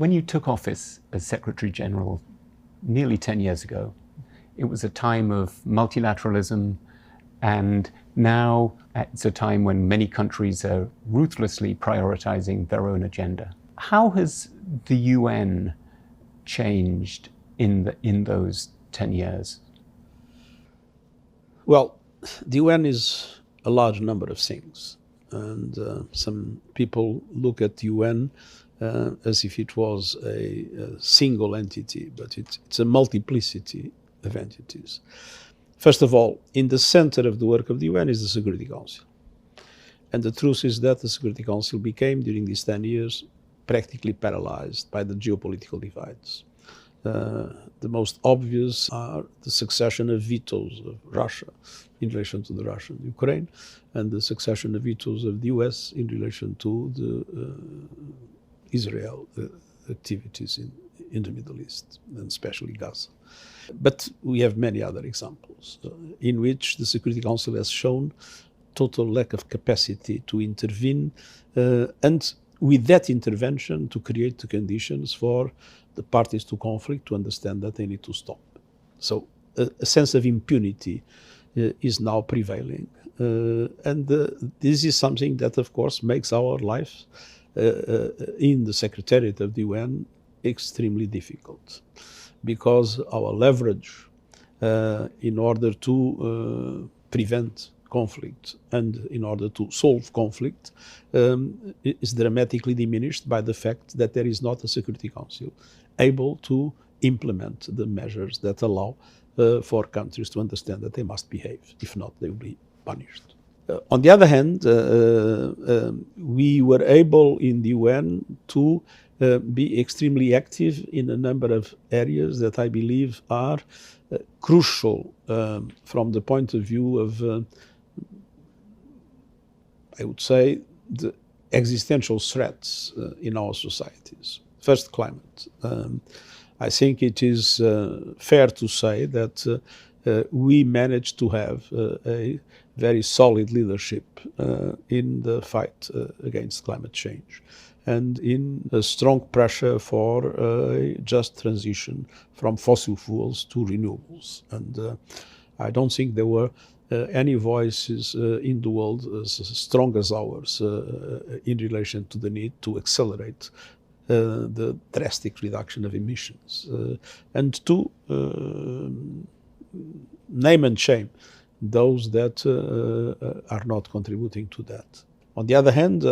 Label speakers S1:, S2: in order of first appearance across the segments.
S1: When you took office as Secretary General nearly 10 years ago, it was a time of multilateralism, and now it's a time when many countries are ruthlessly prioritizing their own agenda. How has the UN changed in those 10 years?
S2: Well, the UN is a large number of things, and some people look at the UN as if it was a single entity, but it's a multiplicity of entities. First of all, in the center of the work of the UN is the Security Council. And the truth is that the Security Council became, during these 10 years, practically paralyzed by the geopolitical divides. The most obvious are the succession of vetoes of Russia in relation to the Russia and Ukraine, and the succession of vetoes of the US in relation to the Israel activities in the Middle East, and especially Gaza. But we have many other examples in which the Security Council has shown total lack of capacity to intervene, and with that intervention to create the conditions for the parties to conflict to understand that they need to stop. So a sense of impunity is now prevailing. And this is something that, of course, makes our life in the Secretariat of the UN extremely difficult, because our leverage in order to prevent conflict and in order to solve conflict is dramatically diminished by the fact that there is not a Security Council able to implement the measures that allow for countries to understand that they must behave. If not, they will be punished. On the other hand, we were able in the UN to be extremely active in a number of areas that I believe are crucial from the point of view of, I would say, the existential threats in our societies. First, climate. I think it is fair to say that we managed to have a very solid leadership in the fight against climate change, and in a strong pressure for a just transition from fossil fuels to renewables. And I don't think there were any voices in the world as strong as ours in relation to the need to accelerate the drastic reduction of emissions and to name and shame those that are not contributing to that. On the other hand,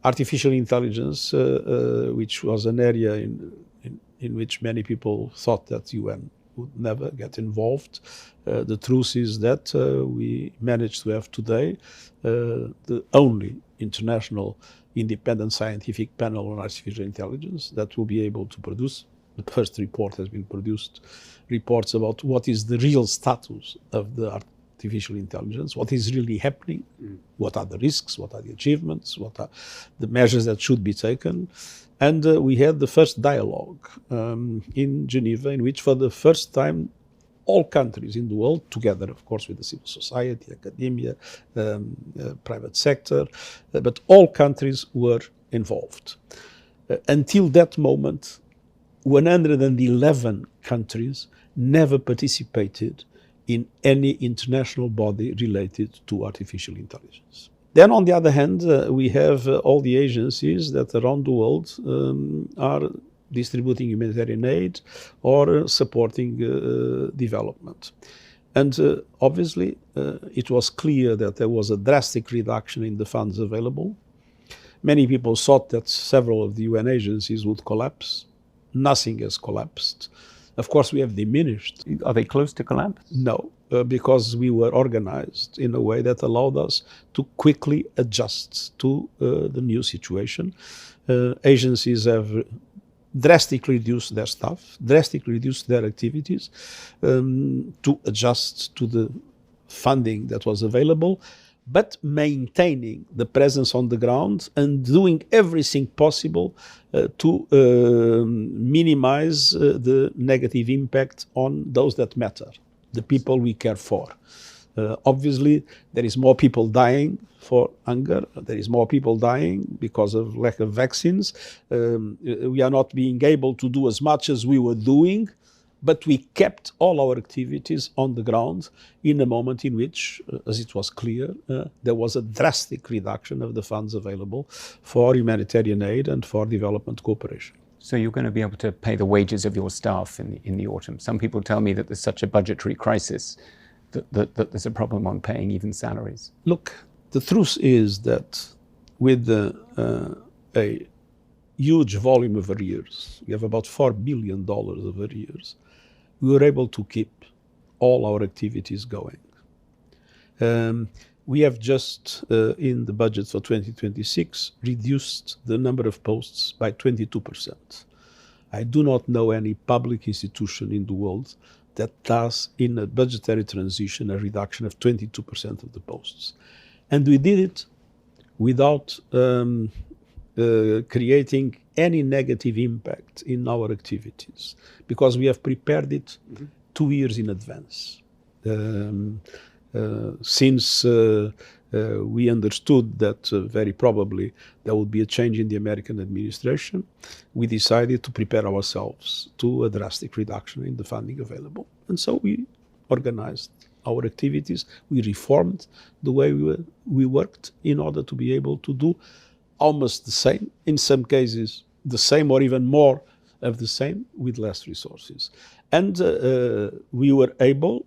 S2: artificial intelligence, which was an area in which many people thought that the UN would never get involved. The truth is that we managed to have today the only international independent scientific panel on artificial intelligence that will be able to produce. The first report has been produced, reports about what is the real status of the artificial intelligence, what is really happening, what are the risks, what are the achievements, what are the measures that should be taken. And we had the first dialogue in Geneva, in which for the first time all countries in the world, together of course with the civil society, academia, private sector, but all countries were involved. Until that moment, 111 countries never participated in any international body related to artificial intelligence. Then, on the other hand, we have all the agencies that around the world are distributing humanitarian aid or supporting development. And obviously, it was clear that there was a drastic reduction in the funds available. Many people thought that several of the UN agencies would collapse. Nothing has collapsed. Of course, we have diminished.
S1: Are they close to collapse?
S2: No, because we were organized in a way that allowed us to quickly adjust to the new situation. Agencies have drastically reduced their staff, drastically reduced their activities to adjust to the funding that was available, but maintaining the presence on the ground and doing everything possible to minimize the negative impact on those that matter, the people we care for. Obviously, there is more people dying for hunger. There is more people dying because of lack of vaccines. We are not being able to do as much as we were doing, but we kept all our activities on the ground in a moment in which, as it was clear, there was a drastic reduction of the funds available for humanitarian aid and for development cooperation.
S1: So you're going to be able to pay the wages of your staff in the autumn. Some people tell me that there's such a budgetary crisis that there's a problem on paying even salaries.
S2: Look, the truth is that with a huge volume of arrears, we have about $4 billion of arrears, we were able to keep all our activities going. We have just, in the budget for 2026, reduced the number of posts by 22%. I do not know any public institution in the world that does, in a budgetary transition, a reduction of 22% of the posts. And we did it without creating any negative impact in our activities, because we have prepared it 2 years in advance. Since we understood that very probably there would be a change in the American administration, we decided to prepare ourselves to a drastic reduction in the funding available. And so we organized our activities, we reformed the way we worked in order to be able to do almost the same, in some cases the same or even more of the same with less resources. And we were able,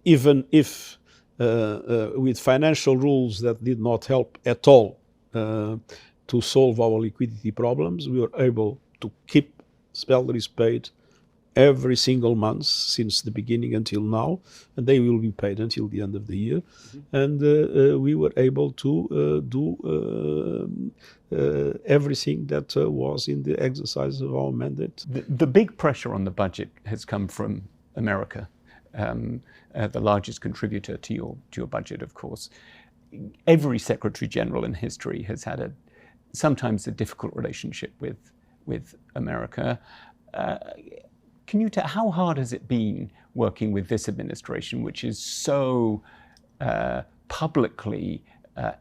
S2: even if with financial rules that did not help at all to solve our liquidity problems, we were able to keep salaries paid every single month since the beginning until now, and they will be paid until the end of the year. And we were able to do everything that was in the exercise of our mandate.
S1: The big pressure on the budget has come from America, the largest contributor to your budget, of course. Every Secretary General in history has had sometimes a difficult relationship with America. Can you tell, how hard has it been working with this administration, which is so publicly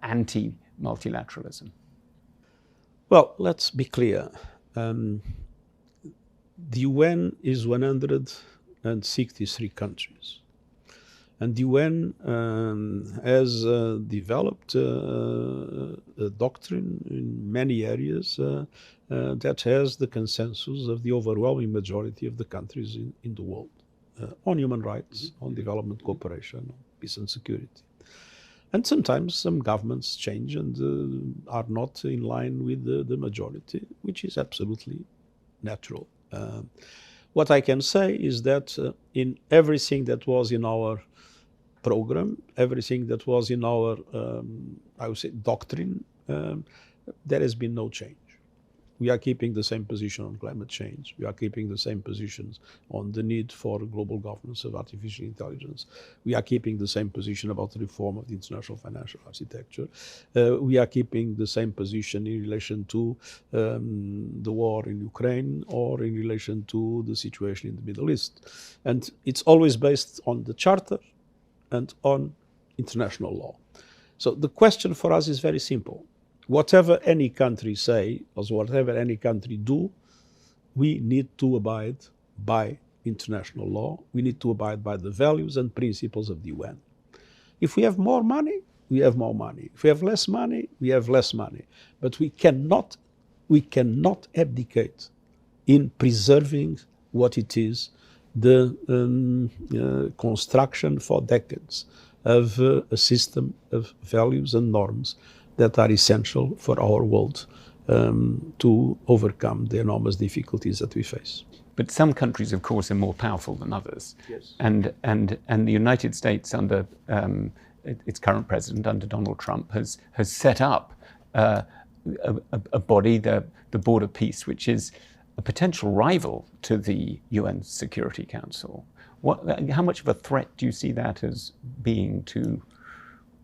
S1: anti-multilateralism?
S2: Well, let's be clear. The UN is 163 countries. And the UN has developed a doctrine in many areas that has the consensus of the overwhelming majority of the countries in the world on human rights, on development cooperation, on peace and security. And sometimes some governments change and are not in line with the majority, which is absolutely natural. What I can say is that in everything that was in our program, everything that was in our, I would say, doctrine, there has been no change. We are keeping the same position on climate change. We are keeping the same positions on the need for global governance of artificial intelligence. We are keeping the same position about the reform of the international financial architecture. We are keeping the same position in relation to the war in Ukraine or in relation to the situation in the Middle East. And it's always based on the Charter and on international law. So the question for us is very simple. Whatever any country say, or whatever any country do, we need to abide by international law. We need to abide by the values and principles of the UN. If we have more money, we have more money. If we have less money, we have less money. But we cannot abdicate in preserving what it is, the construction for decades of a system of values and norms that are essential for our world to overcome the enormous difficulties that we face.
S1: But some countries, of course, are more powerful than others.
S2: Yes.
S1: And the United States, under its current president, under Donald Trump, has set up a body, the Board of Peace, which is a potential rival to the UN Security Council. How much of a threat do you see that as being to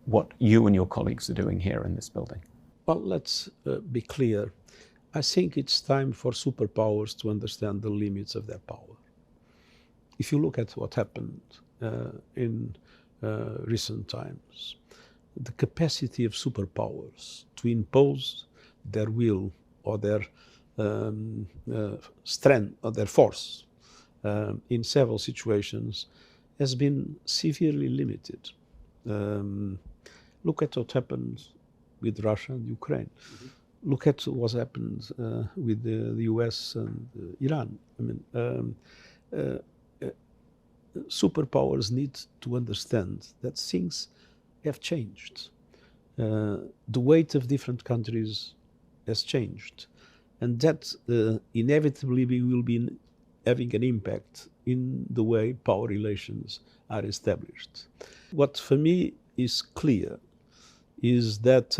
S1: what you and your colleagues are doing here in this building?
S2: Well, let's be clear. I think it's time for superpowers to understand the limits of their power. if you look at what happened in recent times, the capacity of superpowers to impose their will or their strength or their force in several situations has been severely limited. Look at what happened with Russia and Ukraine. Mm-hmm. Look at what happened with the US and Iran. I mean, superpowers need to understand that things have changed. The weight of different countries has changed, and that inevitably will be having an impact in the way power relations are established. What for me is clear is that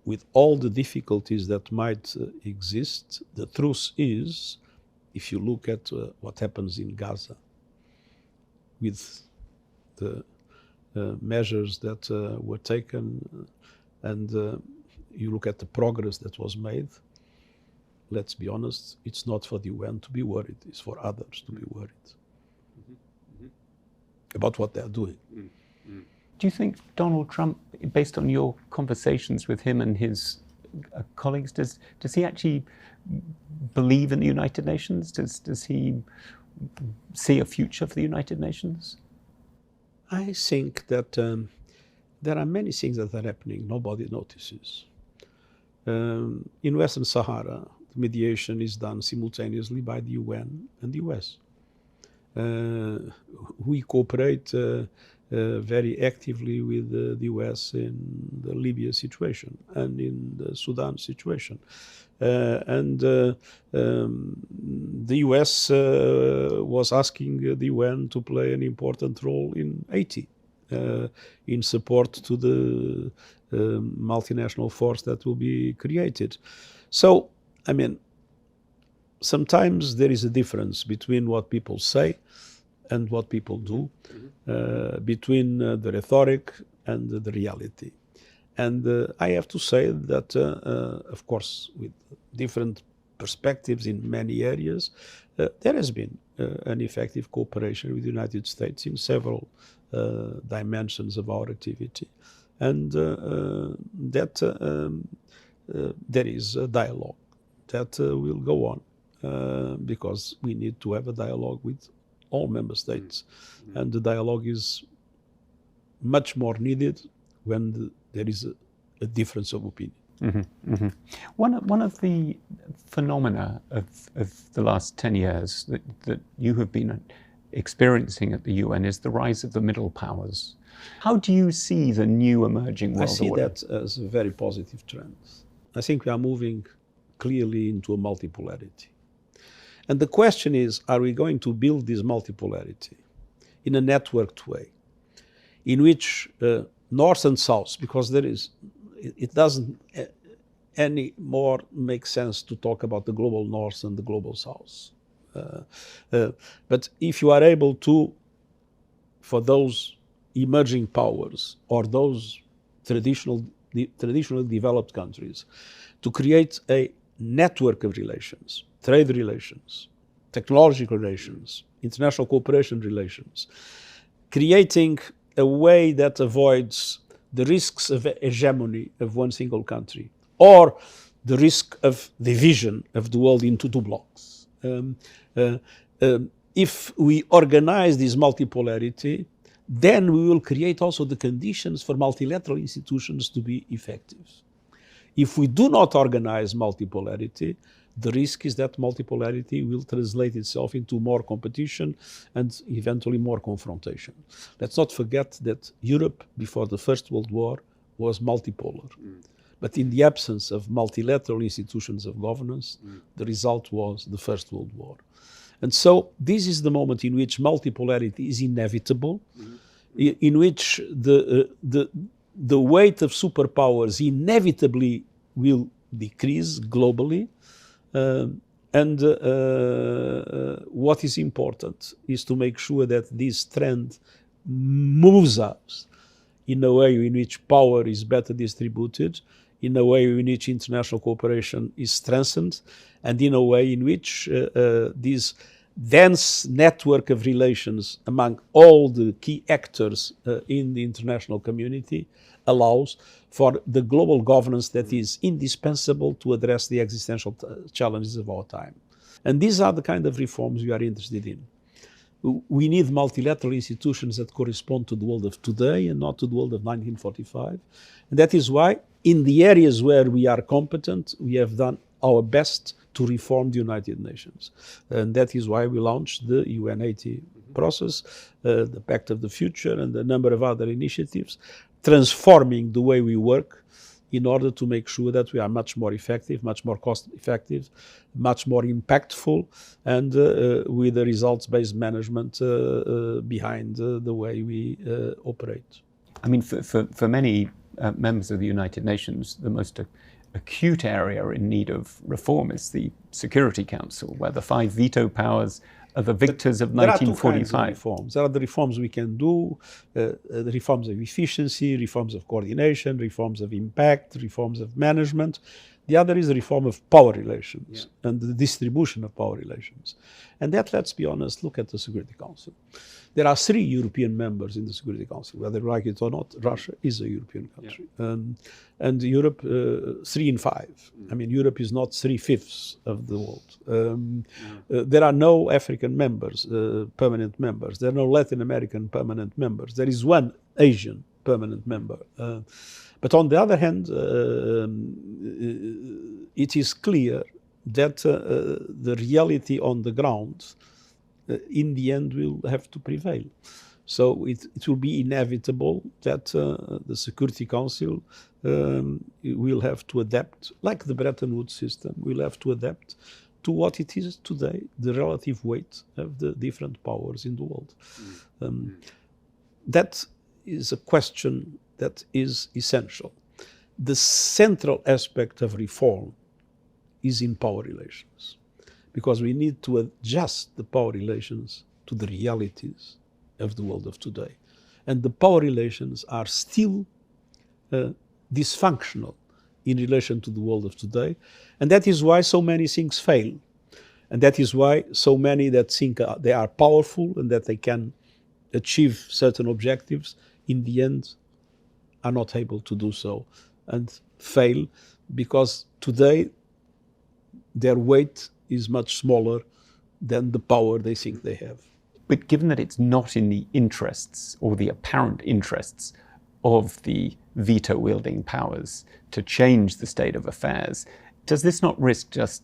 S2: with all the difficulties that might exist, the truth is, if you look at what happens in Gaza, with the measures that were taken and you look at the progress that was made, let's be honest, it's not for the UN to be worried, it's for others to be worried about what they're doing.
S1: Do you think Donald Trump, based on your conversations with him and his colleagues, does he actually believe in the United Nations? Does he see a future for the United Nations?
S2: I think that there are many things that are happening nobody notices. In Western Sahara, the mediation is done simultaneously by the UN and the US. We cooperate very actively with the US in the Libya situation and in the Sudan situation. The US was asking the UN to play an important role in Haiti in support to the multinational force that will be created. So, I mean, sometimes there is a difference between what people say and what people do, between the rhetoric and the reality. And I have to say that, of course, with different perspectives in many areas, there has been an effective cooperation with the United States in several dimensions of our activity. And that there is a dialogue that will go on, because we need to have a dialogue with all member states. And the dialogue is much more needed when there is a difference of opinion.
S1: Mm-hmm, mm-hmm. One of the phenomena of the last 10 years that you have been experiencing at the UN is the rise of the middle powers. How do you see the new emerging world order?
S2: I see that as a very positive trend. I think we are moving clearly into a multipolarity. And the question is, are we going to build this multipolarity in a networked way, in which North and South, because it doesn't any more make sense to talk about the global North and the global South. But if you are able to, for those emerging powers or those traditionally developed countries, to create a network of relations, trade relations, technological relations, international cooperation relations, creating a way that avoids the risks of hegemony of one single country or the risk of division of the world into two blocks. If we organize this multipolarity, then we will create also the conditions for multilateral institutions to be effective. If we do not organize multipolarity, the risk is that multipolarity will translate itself into more competition and eventually more confrontation. Let's not forget that Europe, before the First World War, was multipolar. But in the absence of multilateral institutions of governance, the result was the First World War. And so this is the moment in which multipolarity is inevitable, in which the weight of superpowers inevitably will decrease globally. What is important is to make sure that this trend moves us in a way in which power is better distributed, in a way in which international cooperation is strengthened, and in a way in which these dense network of relations among all the key actors in the international community allows for the global governance that is indispensable to address the existential challenges of our time. And these are the kind of reforms we are interested in. We need multilateral institutions that correspond to the world of today and not to the world of 1945. And that is why, in the areas where we are competent, we have done our best to reform the United Nations. And that is why we launched the UN80 process, the Pact of the Future, and a number of other initiatives, transforming the way we work in order to make sure that we are much more effective, much more cost effective, much more impactful, and with a results-based management behind the way we operate.
S1: I mean, for many members of the United Nations, the most acute area in need of reform is the Security Council, where the 5 veto powers are the victors of 1945. There are 2 kinds of
S2: reforms. There are the reforms we can do, the reforms of efficiency, reforms of coordination, reforms of impact, reforms of management. The other is the reform of power relations and the distribution of power relations. And that, let's be honest, look at the Security Council. There are 3 European members in the Security Council. Whether you like it or not, Russia is a European country. And Europe, 3 in 5. I mean, Europe is not 3/5 of the world. There are no African members, permanent members. There are no Latin American permanent members. There is 1 Asian permanent member. But on the other hand, it is clear that the reality on the ground in the end will have to prevail. So it will be inevitable that the Security Council will have to adapt, like the Bretton Woods system, will have to adapt to what it is today, the relative weight of the different powers in the world. That is a question that is essential. The central aspect of reform is in power relations, because we need to adjust the power relations to the realities of the world of today. And the power relations are still dysfunctional in relation to the world of today. And that is why so many things fail. And that is why so many that think they are powerful and that they can achieve certain objectives, in the end, are not able to do so and fail, because today their weight is much smaller than the power they think they have.
S1: But given that it's not in the interests or the apparent interests of the veto-wielding powers to change the state of affairs, does this not risk just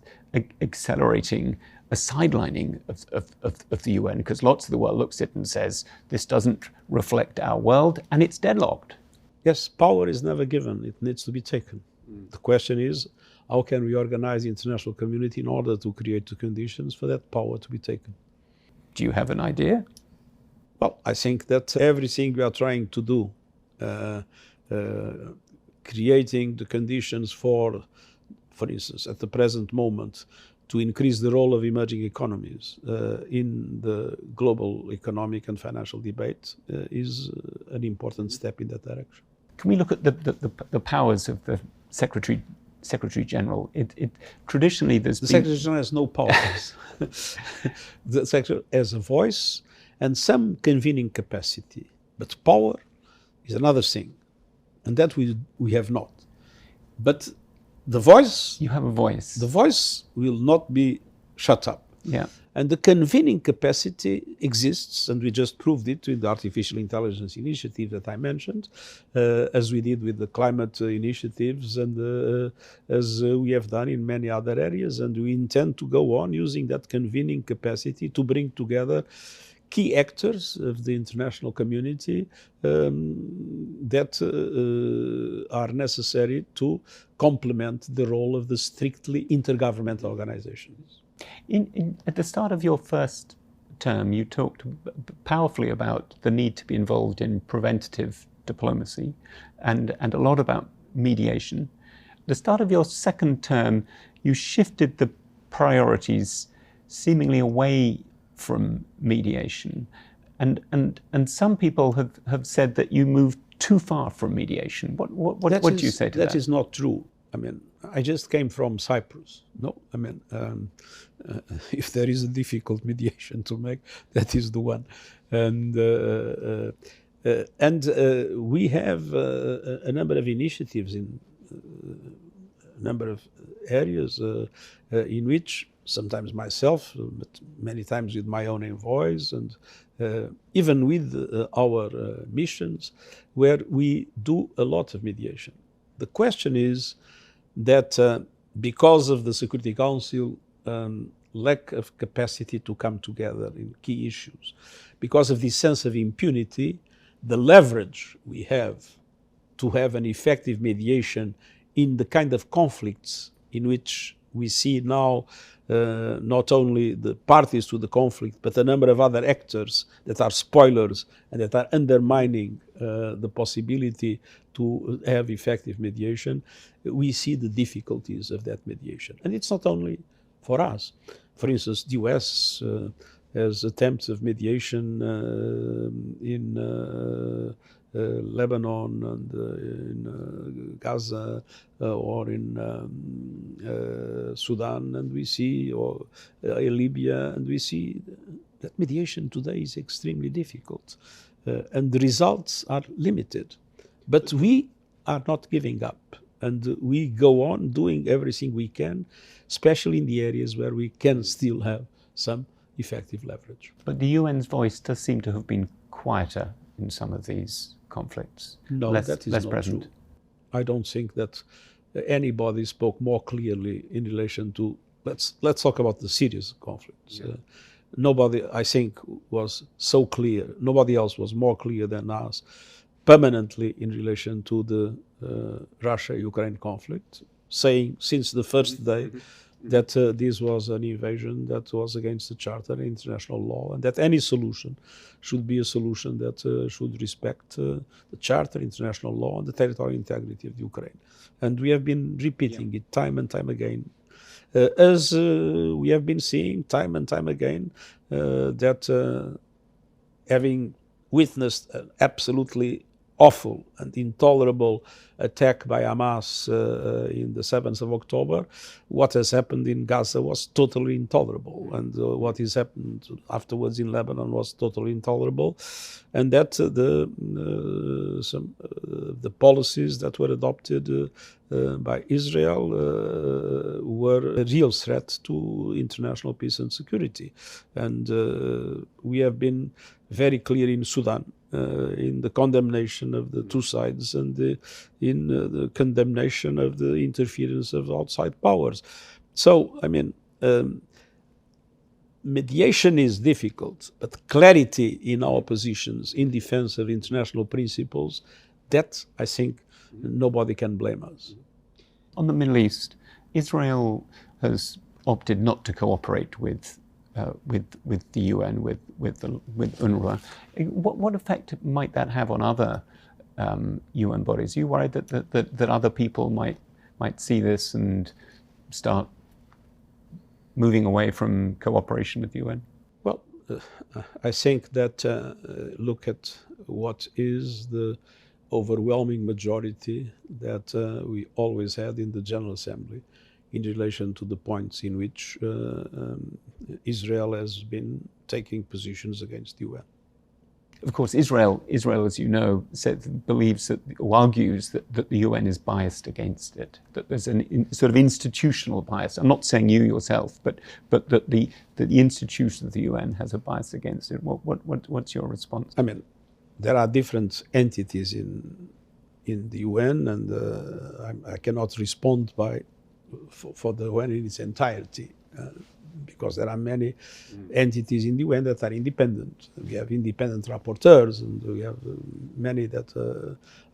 S1: accelerating a sidelining of the UN? Because lots of the world looks at it and says, this doesn't reflect our world, and it's deadlocked.
S2: Yes, power is never given. It needs to be taken. The question is, how can we organize the international community in order to create the conditions for that power to be taken?
S1: Do you have an idea?
S2: Well, I think that everything we are trying to do, creating the conditions for instance, at the present moment, to increase the role of emerging economies in the global economic and financial debate is an important step in that direction.
S1: Can we look at the powers of the Secretary General? Traditionally, there's
S2: the Secretary General has no powers. The Secretary has a voice and some convening capacity, but power is another thing, and that we have not. But the voice...
S1: You have a voice.
S2: The voice will not be shut up.
S1: Yeah.
S2: And the convening capacity exists, and we just proved it with the artificial intelligence initiative that I mentioned, as we did with the climate initiatives, and as we have done in many other areas. And we intend to go on using that convening capacity to bring together key actors of the international community that are necessary to complement the role of the strictly intergovernmental organizations.
S1: At the start of your first term, you talked powerfully about the need to be involved in preventative diplomacy and a lot about mediation. At the start of your second term, you shifted the priorities seemingly away from mediation. And some people have said that you moved too far from mediation. What do you say to that?
S2: That is not true. I mean, I just came from Cyprus. No, I mean, if there is a difficult mediation to make, that is the one. And we have a number of initiatives in a number of areas in which sometimes myself, but many times with my own envoys, and even with our missions, where we do a lot of mediation. The question is that because of the Security Council lack of capacity to come together in key issues, because of this sense of impunity, the leverage we have to have an effective mediation in the kind of conflicts in which we see now not only the parties to the conflict, but a number of other actors that are spoilers and that are undermining the possibility to have effective mediation, we see the difficulties of that mediation. And it's not only for us. For instance, the US has attempts of mediation in Lebanon and in Gaza or in Sudan, and we see, or in Libya, and we see that mediation today is extremely difficult, and the results are limited. But we are not giving up, and we go on doing everything we can, especially in the areas where we can still have some effective leverage.
S1: But the UN's voice does seem to have been quieter in some of these conflicts.
S2: No, that is not
S1: present.
S2: true. I don't think that anybody spoke more clearly in relation to, let's talk about the serious conflicts. Yeah. Nobody, I think, was so clear. Nobody else was more clear than us permanently in relation to the Russia-Ukraine conflict, saying since the first day that this was an invasion that was against the Charter and international law, and that any solution should be a solution that should respect the Charter, international law, and the territorial integrity of Ukraine. And we have been repeating it time and time again, as we have been seeing time and time again that having witnessed an absolutely awful and intolerable attack by Hamas in the 7th of October, what has happened in Gaza was totally intolerable, and what has happened afterwards in Lebanon was totally intolerable, and that the policies that were adopted by Israel were a real threat to international peace and security. And we have been very clear in Sudan in the condemnation of the two sides and in the condemnation of the interference of outside powers. So, I mean, mediation is difficult, but clarity in our positions in defense of international principles, that, I think, nobody can blame us.
S1: On the Middle East, Israel has opted not to cooperate with the UN, with UNRWA. What effect might that have on other UN bodies? Are you worried that other people might see this and start moving away from cooperation with the UN?
S2: Well, I think that look at what is the overwhelming majority that we always had in the General Assembly in relation to the points in which Israel has been taking positions against the UN.
S1: Of course, Israel, as you know, believes that, or argues that the UN is biased against it, that there's a sort of institutional bias. I'm not saying you yourself, but that the institution of the UN has a bias against it. What's your response?
S2: I mean, there are different entities in the UN, and I cannot respond for the UN in its entirety, because there are many entities in the UN that are independent. We have independent rapporteurs, and we have many that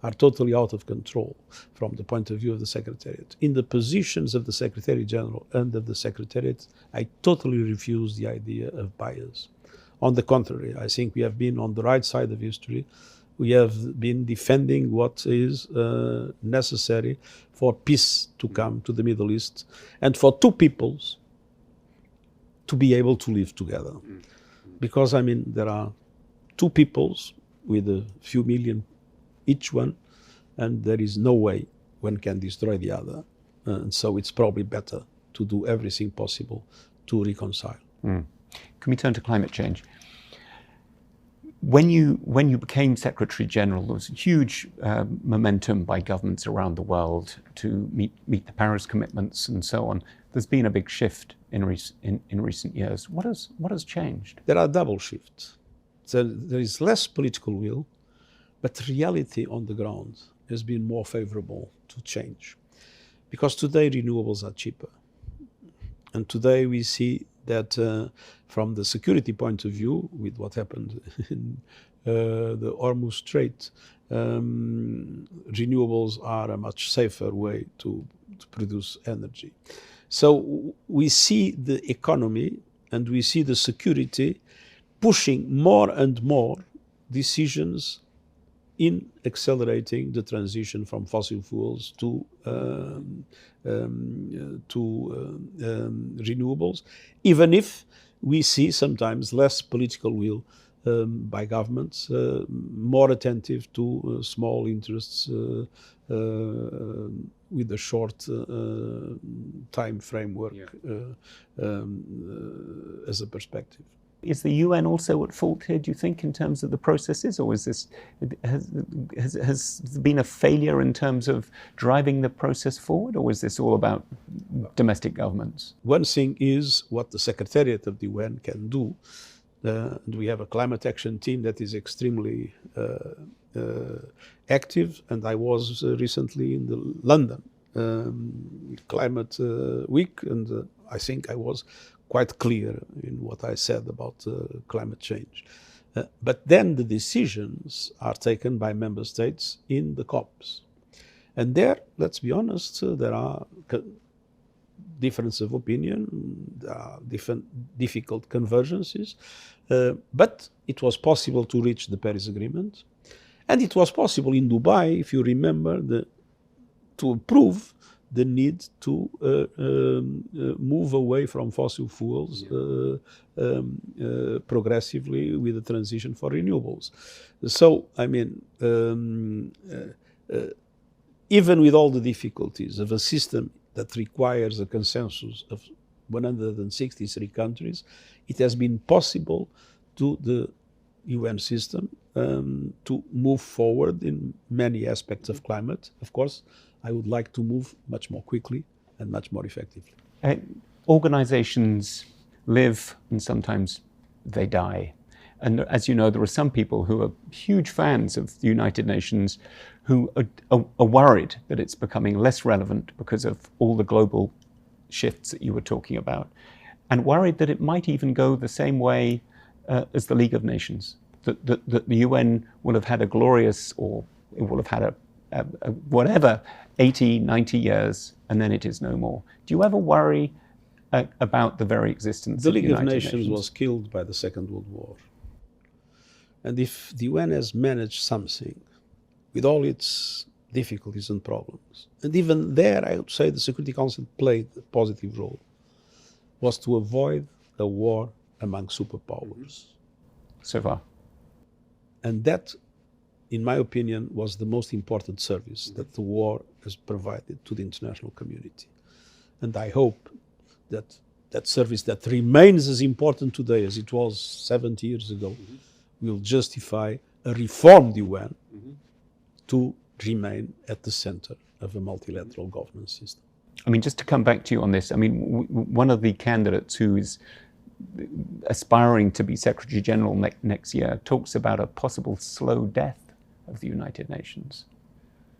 S2: are totally out of control from the point of view of the Secretariat. In the positions of the Secretary General and of the Secretariat, I totally refuse the idea of bias. On the contrary, I think we have been on the right side of history. We have been defending what is necessary for peace to come to the Middle East and for two peoples to be able to live together. Because, I mean, there are two peoples with a few million each one, and there is no way one can destroy the other. And so it's probably better to do everything possible to reconcile.
S1: Can we turn to climate change? When you became Secretary General, there was huge momentum by governments around the world to meet the Paris commitments and so on. There's been a big shift in recent years. What has changed?
S2: There are double shifts. So there is less political will, but reality on the ground has been more favorable to change. Because today renewables are cheaper. And today we see that from the security point of view, with what happened in the Hormuz Strait, renewables are a much safer way to produce energy. So we see the economy and we see the security pushing more and more decisions in accelerating the transition from fossil fuels to renewables, even if we see sometimes less political will by governments, more attentive to small interests with a short time framework as a perspective.
S1: Is the UN also at fault here, do you think, in terms of the processes, or has there been a failure in terms of driving the process forward, or is this all about domestic governments?
S2: One thing is what the Secretariat of the UN can do. And we have a climate action team that is extremely active, and I was recently in the London Climate Week, and I think I was quite clear in what I said about climate change. But then the decisions are taken by member states in the COPs. And there, let's be honest, there are differences of opinion, there are difficult convergences, but it was possible to reach the Paris Agreement. And it was possible in Dubai, if you remember, to approve the need to move away from fossil fuels progressively with the transition for renewables. So, I mean, even with all the difficulties of a system that requires a consensus of 163 countries, it has been possible to the UN system to move forward in many aspects of climate. Of course, I would like to move much more quickly and much more effectively.
S1: Organizations live and sometimes they die. And as you know, there are some people who are huge fans of the United Nations who are worried that it's becoming less relevant because of all the global shifts that you were talking about, and worried that it might even go the same way as the League of Nations, that the UN will have had a glorious, or it will have had a whatever, 80, 90 years, and then it is no more. Do you ever worry about the very existence of the United Nations?
S2: The League of Nations was killed by the Second World War. And if the UN has managed something, with all its difficulties and problems, and even there I would say the Security Council played a positive role, was to avoid a war among superpowers.
S1: So far.
S2: And that, in my opinion, was the most important service that the war has provided to the international community. And I hope that that service that remains as important today as it was 70 years ago will justify a reformed UN to remain at the center of a multilateral governance system.
S1: I mean, just to come back to you on this, I mean, one of the candidates who is aspiring to be Secretary General next year talks about a possible slow death of the United Nations.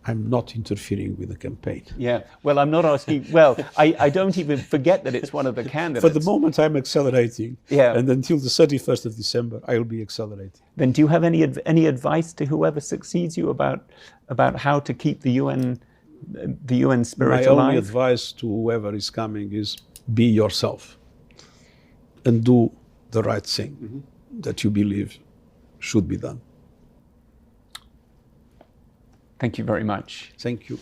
S2: I'm not interfering with the campaign.
S1: Yeah, well, I'm not asking, well, I don't even forget that it's one of the candidates.
S2: For the moment, I'm accelerating.
S1: Yeah.
S2: And until the 31st of December, I'll be accelerating.
S1: Then do you have any advice to whoever succeeds you about how to keep the UN spirit alive?
S2: My only advice to whoever is coming is be yourself and do the right thing that you believe should be done.
S1: Thank you very much.
S2: Thank you.